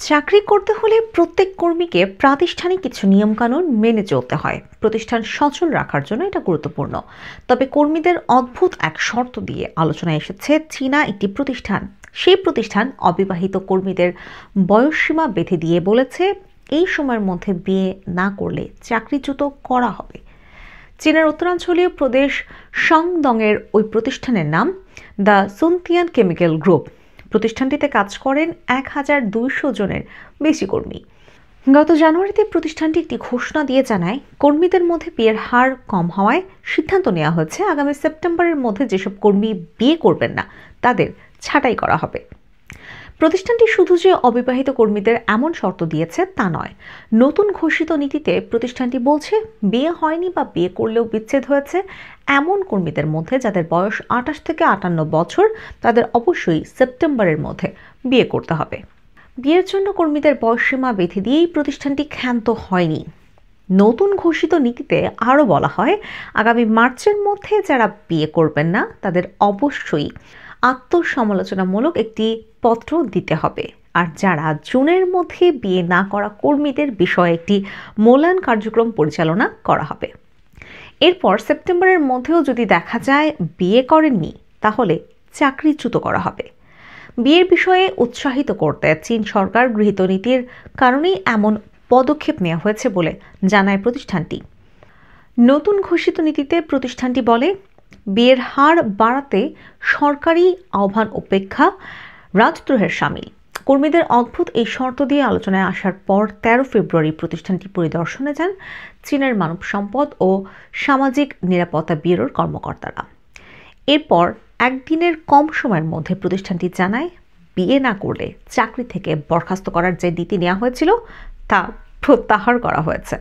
চাকরি করতে হলে প্রত্যেক কর্মীকে প্রাতিষ্ঠানিক কিছু নিয়মকানুন মেনে চলতে হয়। প্রতিষ্ঠান সচল রাখার জন্য এটা গুরুত্বপূর্ণ। তবে কর্মীদের অদ্ভুত এক শর্ত দিয়ে আলোচনায় এসেছে চীনা একটি প্রতিষ্ঠান। সেই প্রতিষ্ঠান অবিবাহিত কর্মীদের বয়সসীমা বেঁধে দিয়ে বলেছে এই সময়ের মধ্যে বিয়ে না করলে চাকরিচ্যুত করা হবে। চীনের উত্তরাঞ্চলীয় প্রদেশ সংদংয়ের ওই প্রতিষ্ঠানের নাম দ্য সুনতিয়ান কেমিক্যাল গ্রুপ। প্রতিষ্ঠানটিতে কাজ করেন 1200 জনের বেশি কর্মী। গত জানুয়ারিতে প্রতিষ্ঠানটি একটি ঘোষণা দিয়ে জানায় কর্মীদের মধ্যে বিয়ের হার কম হওয়ায় সিদ্ধান্ত নেওয়া হচ্ছে আগামী সেপ্টেম্বরের মধ্যে যেসব কর্মী বিয়ে করবেন না তাদের ছাঁটাই করা হবে। প্রতিষ্ঠানটি শুধু যে অবিবাহিত কর্মীদের এমন শর্ত দিয়েছে তা নয়, নতুন ঘোষিত নীতিতে প্রতিষ্ঠানটি বলছে বিয়ে হয়নি বা বিয়ে করলেও বিচ্ছেদ হয়েছে এমন কর্মীদের মধ্যে যাদের বয়স 28 থেকে 58 বছর তাদের অবশ্যই সেপ্টেম্বরের মধ্যে বিয়ে করতে হবে। বিয়ের জন্য কর্মীদের বয়সসীমা বেঁধে দিয়েই প্রতিষ্ঠানটি ক্ষান্ত হয়নি। নতুন ঘোষিত নীতিতে আরও বলা হয় আগামী মার্চের মধ্যে যারা বিয়ে করবেন না তাদের অবশ্যই আত্মসমালোচনামূলক একটি পত্র দিতে হবে, আর যারা জুনের মধ্যে বিয়ে না করা কর্মীদের বিষয়ে একটি মূল্যায়ন কার্যক্রম পরিচালনা করা হবে। এরপর সেপ্টেম্বরের মধ্যেও যদি দেখা যায় বিয়ে করেননি তাহলে চাকরিচ্যুত করা হবে। বিয়ের বিষয়ে উৎসাহিত করতে চীন সরকার গৃহীত নীতির কারণেই এমন পদক্ষেপ নেওয়া হয়েছে বলে জানায় প্রতিষ্ঠানটি। নতুন ঘোষিত নীতিতে প্রতিষ্ঠানটি বলে বিয়ের হার বাড়াতে সরকারি আহ্বান উপেক্ষা রাজদ্রোহের শামিল। কর্মীদের অদ্ভুত এই শর্ত দিয়ে আলোচনায় আসার পর 13 ফেব্রুয়ারি প্রতিষ্ঠানটি পরিদর্শনে যান চীনের মানব সম্পদ ও সামাজিক নিরাপত্তা ব্যুরোর কর্মকর্তারা। এরপর একদিনের কম সময়ের মধ্যে প্রতিষ্ঠানটি জানায় বিয়ে না করলে চাকরি থেকে বরখাস্ত করার যে নীতি নেওয়া হয়েছিল তা প্রত্যাহার করা হয়েছে।